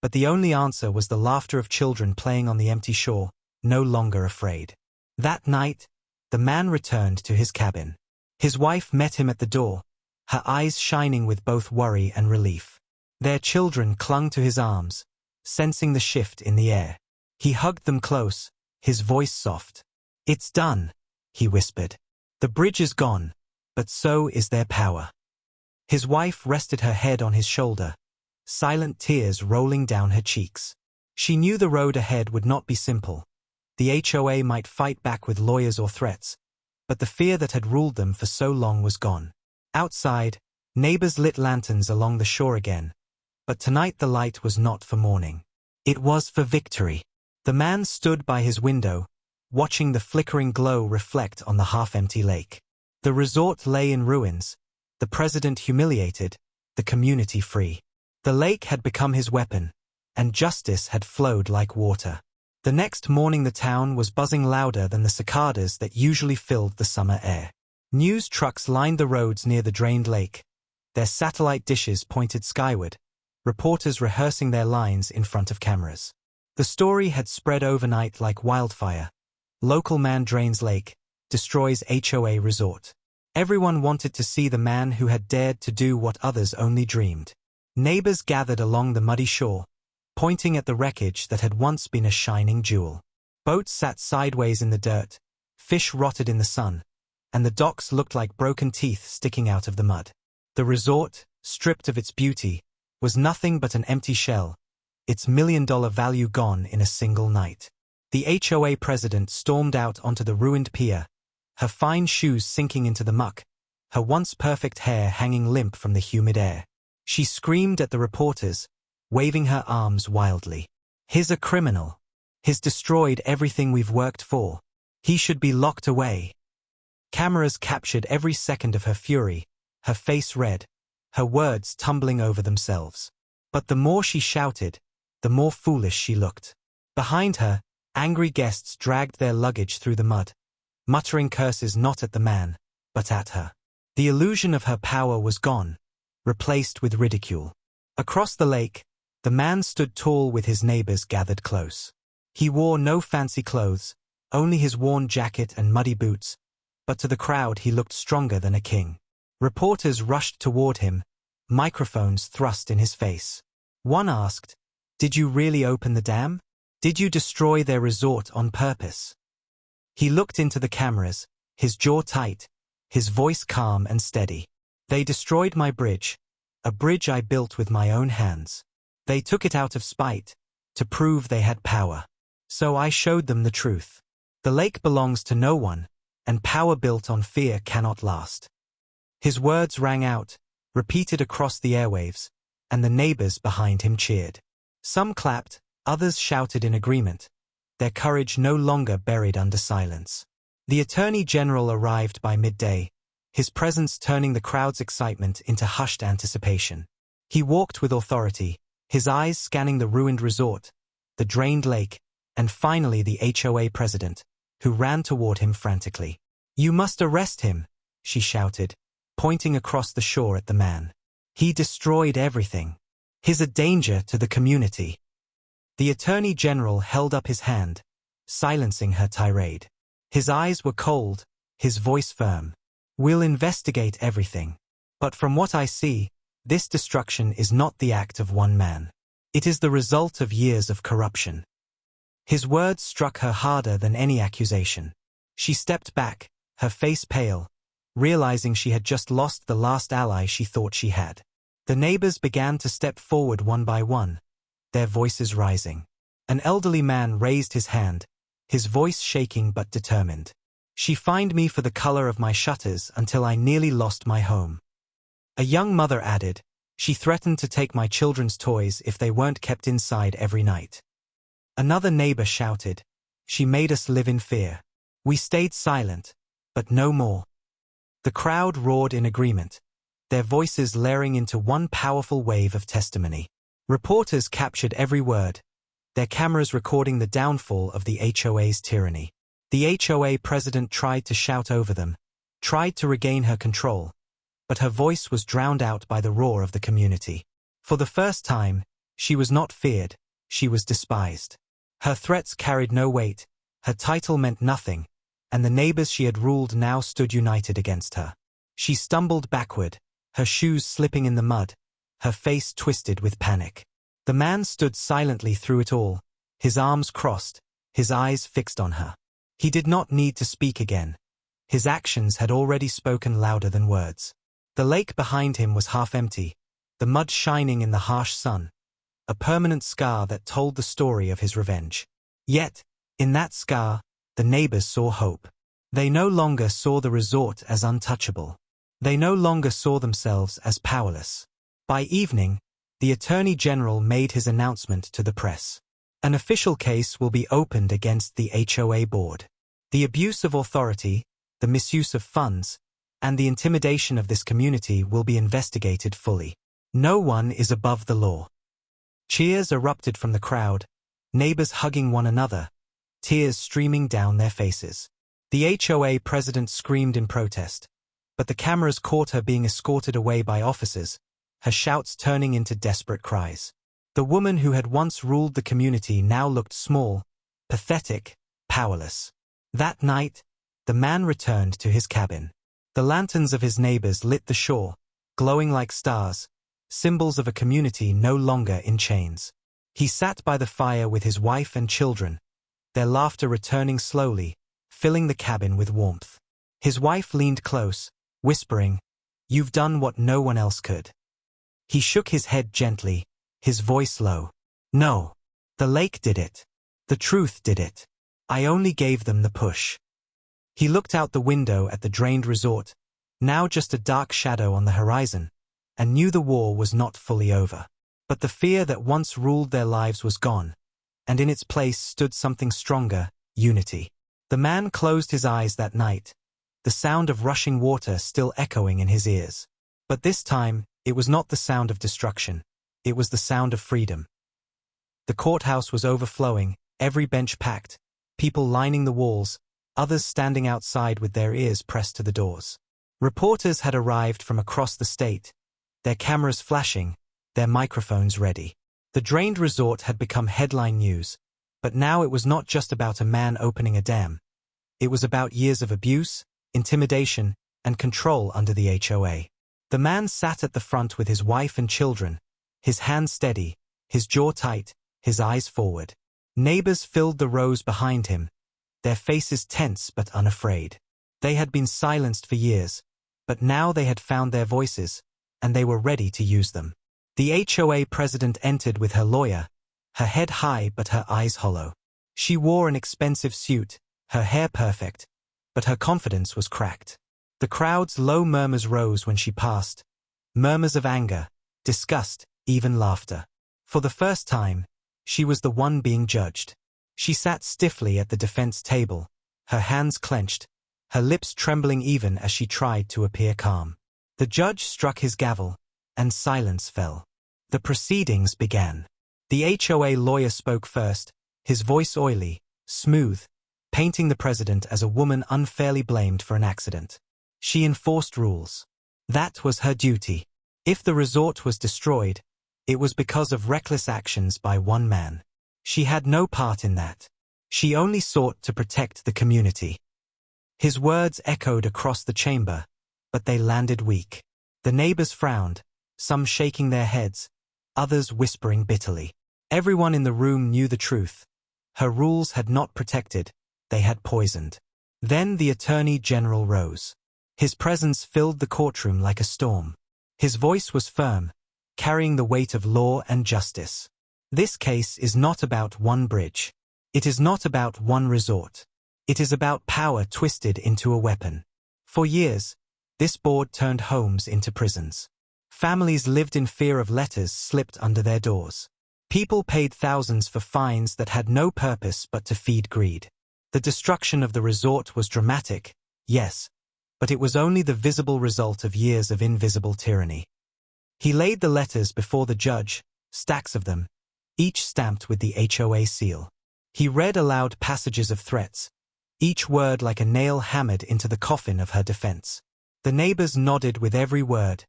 But the only answer was the laughter of children playing on the empty shore, no longer afraid. That night, the man returned to his cabin. His wife met him at the door, her eyes shining with both worry and relief. Their children clung to his arms, sensing the shift in the air. He hugged them close, his voice soft. "It's done," he whispered. "The bridge is gone, but so is their power." His wife rested her head on his shoulder, silent tears rolling down her cheeks. She knew the road ahead would not be simple. The HOA might fight back with lawyers or threats, but the fear that had ruled them for so long was gone. Outside, neighbors lit lanterns along the shore again, but tonight the light was not for mourning. It was for victory. The man stood by his window, watching the flickering glow reflect on the half-empty lake. The resort lay in ruins, the president humiliated, the community free. The lake had become his weapon, and justice had flowed like water. The next morning the town was buzzing louder than the cicadas that usually filled the summer air. News trucks lined the roads near the drained lake, their satellite dishes pointed skyward, reporters rehearsing their lines in front of cameras. The story had spread overnight like wildfire. Local man drains lake, destroys HOA resort. Everyone wanted to see the man who had dared to do what others only dreamed. Neighbors gathered along the muddy shore, pointing at the wreckage that had once been a shining jewel. Boats sat sideways in the dirt, fish rotted in the sun, and the docks looked like broken teeth sticking out of the mud. The resort, stripped of its beauty, was nothing but an empty shell, its million-dollar value gone in a single night. The HOA president stormed out onto the ruined pier, her fine shoes sinking into the muck, her once perfect hair hanging limp from the humid air. She screamed at the reporters, waving her arms wildly. "He's a criminal. He's destroyed everything we've worked for. He should be locked away." Cameras captured every second of her fury, her face red, her words tumbling over themselves. But the more she shouted, the more foolish she looked. Behind her, angry guests dragged their luggage through the mud, muttering curses not at the man, but at her. The illusion of her power was gone, replaced with ridicule. Across the lake, the man stood tall with his neighbors gathered close. He wore no fancy clothes, only his worn jacket and muddy boots, but to the crowd he looked stronger than a king. Reporters rushed toward him, microphones thrust in his face. One asked, "Did you really open the dam? Did you destroy their resort on purpose?" He looked into the cameras, his jaw tight, his voice calm and steady. "They destroyed my bridge, a bridge I built with my own hands. They took it out of spite, to prove they had power. So I showed them the truth. The lake belongs to no one, and power built on fear cannot last." His words rang out, repeated across the airwaves, and the neighbors behind him cheered. Some clapped, others shouted in agreement, their courage no longer buried under silence. The Attorney General arrived by midday, his presence turning the crowd's excitement into hushed anticipation. He walked with authority, his eyes scanning the ruined resort, the drained lake, and finally the HOA president, who ran toward him frantically. "You must arrest him," she shouted, pointing across the shore at the man. "He destroyed everything. He's a danger to the community." The Attorney General held up his hand, silencing her tirade. His eyes were cold, his voice firm. "We'll investigate everything. But from what I see, this destruction is not the act of one man. It is the result of years of corruption." His words struck her harder than any accusation. She stepped back, her face pale, realizing she had just lost the last ally she thought she had. The neighbors began to step forward one by one, their voices rising. An elderly man raised his hand, his voice shaking but determined. She fined me for the color of my shutters until I nearly lost my home. A young mother added, she threatened to take my children's toys if they weren't kept inside every night. Another neighbor shouted, she made us live in fear. We stayed silent, but no more. The crowd roared in agreement, their voices layering into one powerful wave of testimony. Reporters captured every word, their cameras recording the downfall of the HOA's tyranny. The HOA president tried to shout over them, tried to regain her control, but her voice was drowned out by the roar of the community. For the first time, she was not feared, she was despised. Her threats carried no weight, her title meant nothing, and the neighbors she had ruled now stood united against her. She stumbled backward, her shoes slipping in the mud, her face twisted with panic. The man stood silently through it all, his arms crossed, his eyes fixed on her. He did not need to speak again. His actions had already spoken louder than words. The lake behind him was half empty, the mud shining in the harsh sun, a permanent scar that told the story of his revenge. Yet, in that scar, the neighbors saw hope. They no longer saw the resort as untouchable. They no longer saw themselves as powerless. By evening, the Attorney General made his announcement to the press. An official case will be opened against the HOA board. The abuse of authority, the misuse of funds, and the intimidation of this community will be investigated fully. No one is above the law. Cheers erupted from the crowd, neighbors hugging one another, tears streaming down their faces. The HOA president screamed in protest, but the cameras caught her being escorted away by officers, her shouts turning into desperate cries. The woman who had once ruled the community now looked small, pathetic, powerless. That night, the man returned to his cabin. The lanterns of his neighbors lit the shore, glowing like stars, symbols of a community no longer in chains. He sat by the fire with his wife and children, their laughter returning slowly, filling the cabin with warmth. His wife leaned close, whispering, "You've done what no one else could." He shook his head gently, his voice low. "No. The lake did it. The truth did it. I only gave them the push." He looked out the window at the drained resort, now just a dark shadow on the horizon, and knew the war was not fully over. But the fear that once ruled their lives was gone, and in its place stood something stronger, unity. The man closed his eyes that night, the sound of rushing water still echoing in his ears. But this time, it was not the sound of destruction, it was the sound of freedom. The courthouse was overflowing, every bench packed, people lining the walls, others standing outside with their ears pressed to the doors. Reporters had arrived from across the state, their cameras flashing, their microphones ready. The drained resort had become headline news, but now it was not just about a man opening a dam. It was about years of abuse, intimidation, and control under the HOA. The man sat at the front with his wife and children, his hands steady, his jaw tight, his eyes forward. Neighbors filled the rows behind him, their faces tense but unafraid. They had been silenced for years, but now they had found their voices, and they were ready to use them. The HOA president entered with her lawyer, her head high but her eyes hollow. She wore an expensive suit, her hair perfect, but her confidence was cracked. The crowd's low murmurs rose when she passed, murmurs of anger, disgust, even laughter. For the first time, she was the one being judged. She sat stiffly at the defense table, her hands clenched, her lips trembling even as she tried to appear calm. The judge struck his gavel, and silence fell. The proceedings began. The HOA lawyer spoke first, his voice oily, smooth, painting the president as a woman unfairly blamed for an accident. She enforced rules. That was her duty. If the resort was destroyed, it was because of reckless actions by one man. She had no part in that. She only sought to protect the community. His words echoed across the chamber, but they landed weak. The neighbors frowned, some shaking their heads, others whispering bitterly. Everyone in the room knew the truth. Her rules had not protected, they had poisoned. Then the Attorney General rose. His presence filled the courtroom like a storm. His voice was firm, carrying the weight of law and justice. This case is not about one bridge. It is not about one resort. It is about power twisted into a weapon. For years, this board turned homes into prisons. Families lived in fear of letters slipped under their doors. People paid thousands for fines that had no purpose but to feed greed. The destruction of the resort was dramatic, yes, but it was only the visible result of years of invisible tyranny. He laid the letters before the judge, stacks of them, each stamped with the HOA seal. He read aloud passages of threats, each word like a nail hammered into the coffin of her defense. The neighbors nodded with every word,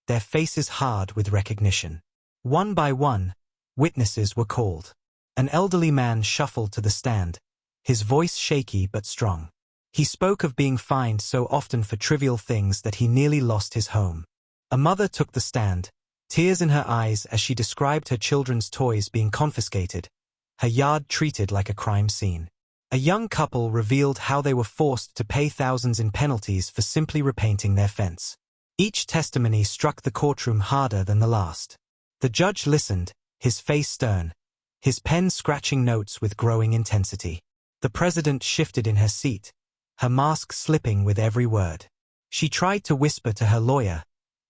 their faces hard with recognition. One by one, witnesses were called. An elderly man shuffled to the stand, his voice shaky but strong. He spoke of being fined so often for trivial things that he nearly lost his home. A mother took the stand, tears in her eyes as she described her children's toys being confiscated, her yard treated like a crime scene. A young couple revealed how they were forced to pay thousands in penalties for simply repainting their fence. Each testimony struck the courtroom harder than the last. The judge listened, his face stern, his pen scratching notes with growing intensity. The president shifted in her seat, her mask slipping with every word. She tried to whisper to her lawyer,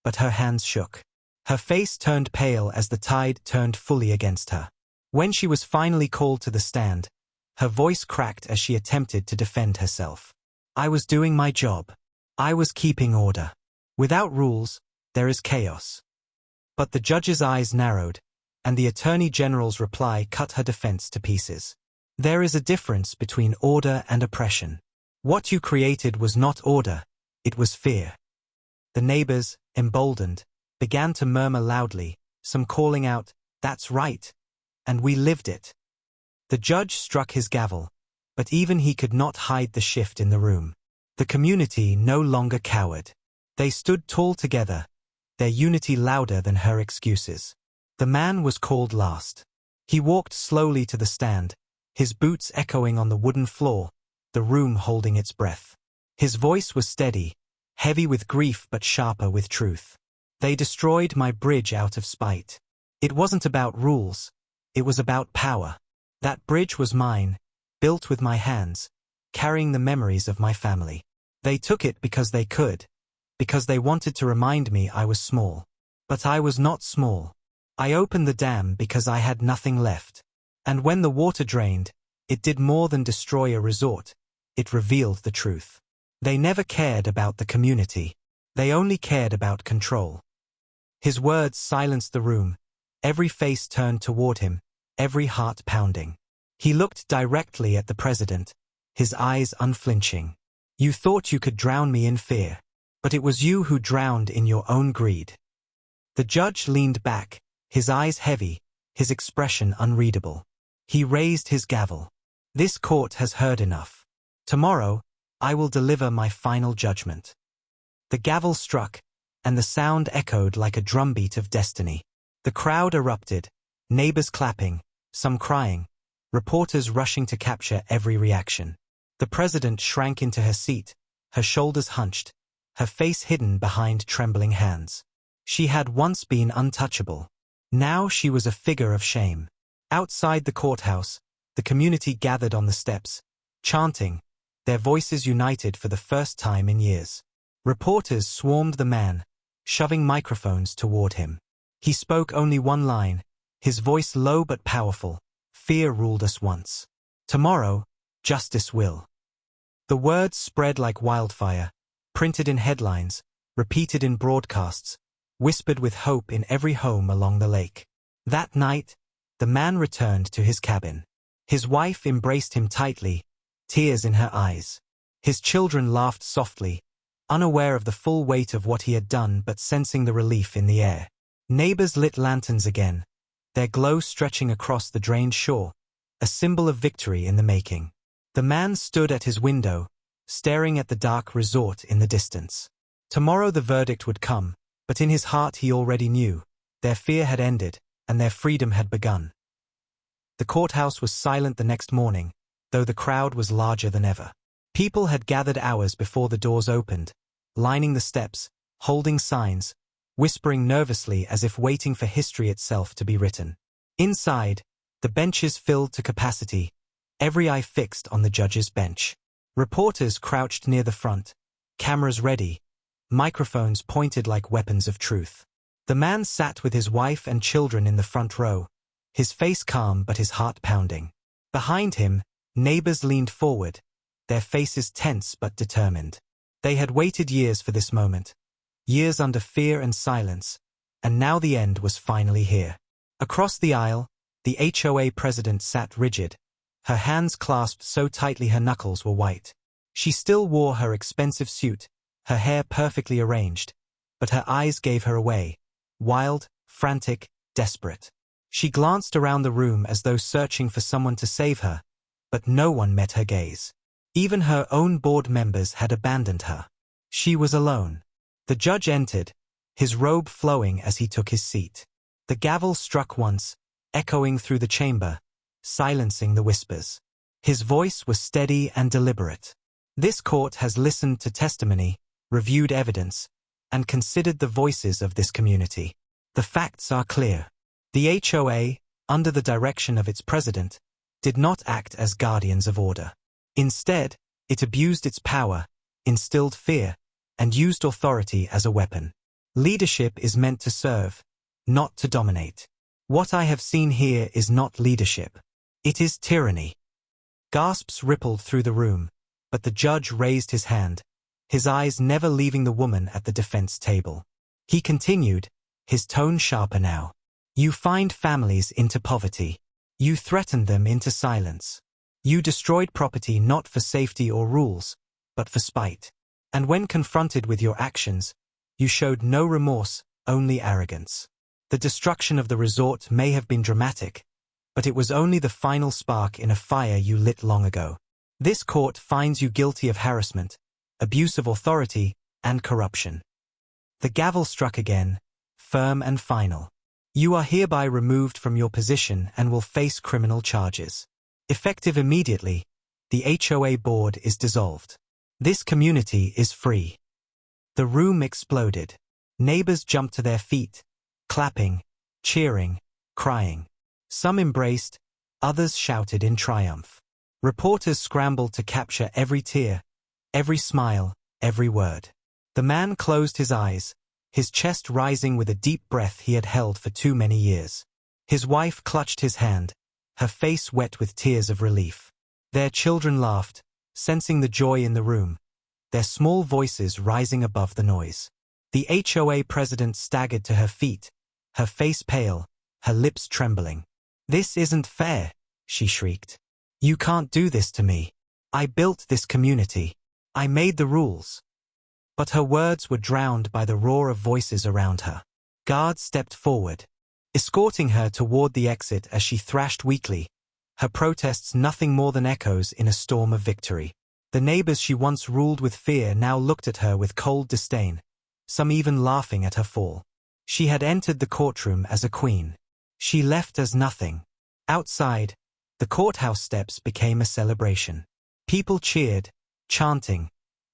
but her hands shook. Her face turned pale as the tide turned fully against her. When she was finally called to the stand, her voice cracked as she attempted to defend herself. I was doing my job. I was keeping order. Without rules, there is chaos. But the judge's eyes narrowed, and the Attorney General's reply cut her defense to pieces. There is a difference between order and oppression. What you created was not order, it was fear. The neighbors, emboldened, began to murmur loudly, some calling out, "That's right," and we lived it. The judge struck his gavel, but even he could not hide the shift in the room. The community no longer cowered. They stood tall together, their unity louder than her excuses. The man was called last. He walked slowly to the stand, his boots echoing on the wooden floor, the room holding its breath. His voice was steady, heavy with grief but sharper with truth. They destroyed my bridge out of spite. It wasn't about rules, it was about power. That bridge was mine, built with my hands, carrying the memories of my family. They took it because they could, because they wanted to remind me I was small. But I was not small. I opened the dam because I had nothing left. And when the water drained, it did more than destroy a resort, it revealed the truth. They never cared about the community. They only cared about control. His words silenced the room, every face turned toward him, every heart pounding. He looked directly at the president, his eyes unflinching. You thought you could drown me in fear, but it was you who drowned in your own greed. The judge leaned back, his eyes heavy, his expression unreadable. He raised his gavel. This court has heard enough. Tomorrow, I will deliver my final judgment. The gavel struck, and the sound echoed like a drumbeat of destiny. The crowd erupted, neighbors clapping, some crying, reporters rushing to capture every reaction. The president shrank into her seat, her shoulders hunched, her face hidden behind trembling hands. She had once been untouchable. Now she was a figure of shame. Outside the courthouse, the community gathered on the steps, chanting, their voices united for the first time in years. Reporters swarmed the man, shoving microphones toward him. He spoke only one line, his voice low but powerful. Fear ruled us once. Tomorrow, justice will. The words spread like wildfire, printed in headlines, repeated in broadcasts, whispered with hope in every home along the lake. That night, the man returned to his cabin. His wife embraced him tightly, tears in her eyes. His children laughed softly, unaware of the full weight of what he had done but sensing the relief in the air. Neighbors lit lanterns again, their glow stretching across the drained shore, a symbol of victory in the making. The man stood at his window, staring at the dark resort in the distance. Tomorrow the verdict would come, but in his heart he already knew. Their fear had ended, and their freedom had begun. The courthouse was silent the next morning, though the crowd was larger than ever. People had gathered hours before the doors opened, lining the steps, holding signs, whispering nervously as if waiting for history itself to be written. Inside, the benches filled to capacity, every eye fixed on the judge's bench. Reporters crouched near the front, cameras ready, microphones pointed like weapons of truth. The man sat with his wife and children in the front row, his face calm but his heart pounding. Behind him, neighbors leaned forward, their faces tense but determined. They had waited years for this moment, years under fear and silence, and now the end was finally here. Across the aisle, the HOA president sat rigid, her hands clasped so tightly her knuckles were white. She still wore her expensive suit, her hair perfectly arranged, but her eyes gave her away, wild, frantic, desperate. She glanced around the room as though searching for someone to save her, but no one met her gaze. Even her own board members had abandoned her. She was alone. The judge entered, his robe flowing as he took his seat. The gavel struck once, echoing through the chamber, silencing the whispers. His voice was steady and deliberate. This court has listened to testimony, reviewed evidence, and considered the voices of this community. The facts are clear. The HOA, under the direction of its president, did not act as guardians of order. Instead, it abused its power, instilled fear, and used authority as a weapon. Leadership is meant to serve, not to dominate. What I have seen here is not leadership. It is tyranny. Gasps rippled through the room, but the judge raised his hand, his eyes never leaving the woman at the defense table. He continued, his tone sharper now. You fined families into poverty. You threatened them into silence. You destroyed property not for safety or rules, but for spite. And when confronted with your actions, you showed no remorse, only arrogance. The destruction of the resort may have been dramatic, but it was only the final spark in a fire you lit long ago. This court finds you guilty of harassment, abuse of authority, and corruption. The gavel struck again, firm and final. You are hereby removed from your position and will face criminal charges. Effective immediately, the HOA board is dissolved. This community is free. The room exploded. Neighbors jumped to their feet, clapping, cheering, crying. Some embraced, others shouted in triumph. Reporters scrambled to capture every tear, every smile, every word. The man closed his eyes, his chest rising with a deep breath he had held for too many years. His wife clutched his hand, her face wet with tears of relief. Their children laughed, sensing the joy in the room, their small voices rising above the noise. The HOA president staggered to her feet, her face pale, her lips trembling. "This isn't fair," she shrieked. "You can't do this to me. I built this community. I made the rules." But her words were drowned by the roar of voices around her. Guards stepped forward, escorting her toward the exit as she thrashed weakly, her protests nothing more than echoes in a storm of victory. The neighbors she once ruled with fear now looked at her with cold disdain, some even laughing at her fall. She had entered the courtroom as a queen. She left as nothing. Outside, the courthouse steps became a celebration. People cheered, chanting,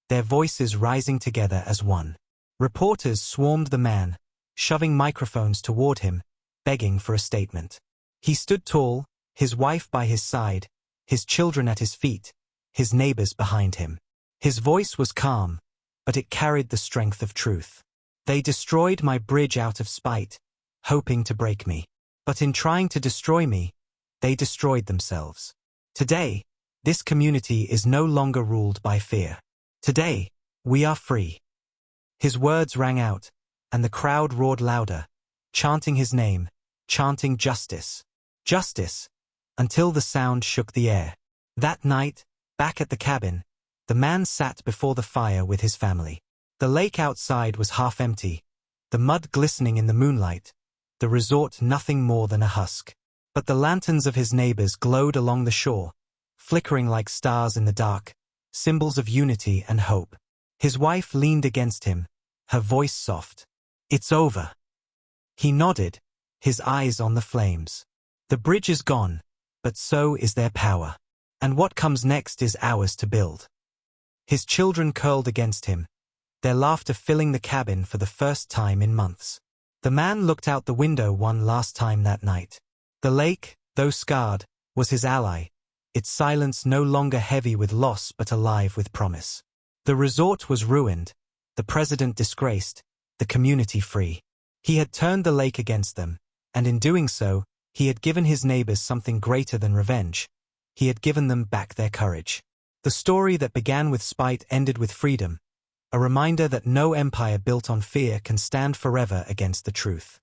their voices rising together as one. Reporters swarmed the man, shoving microphones toward him, begging for a statement. He stood tall, his wife by his side, his children at his feet, his neighbors behind him. His voice was calm, but it carried the strength of truth. "They destroyed my bridge out of spite, hoping to break me. But in trying to destroy me, they destroyed themselves. Today, this community is no longer ruled by fear. Today, we are free." His words rang out, and the crowd roared louder, chanting his name, chanting justice. Justice, until the sound shook the air. That night, back at the cabin, the man sat before the fire with his family. The lake outside was half empty, the mud glistening in the moonlight, the resort nothing more than a husk. But the lanterns of his neighbors glowed along the shore, flickering like stars in the dark, symbols of unity and hope. His wife leaned against him, her voice soft. "It's over." He nodded, his eyes on the flames. The bridge is gone, but so is their power. And what comes next is ours to build. His children curled against him, their laughter filling the cabin for the first time in months. The man looked out the window one last time that night. The lake, though scarred, was his ally, its silence no longer heavy with loss but alive with promise. The resort was ruined, the president disgraced, the community free. He had turned the lake against them, and in doing so, he had given his neighbors something greater than revenge. He had given them back their courage. The story that began with spite ended with freedom, a reminder that no empire built on fear can stand forever against the truth.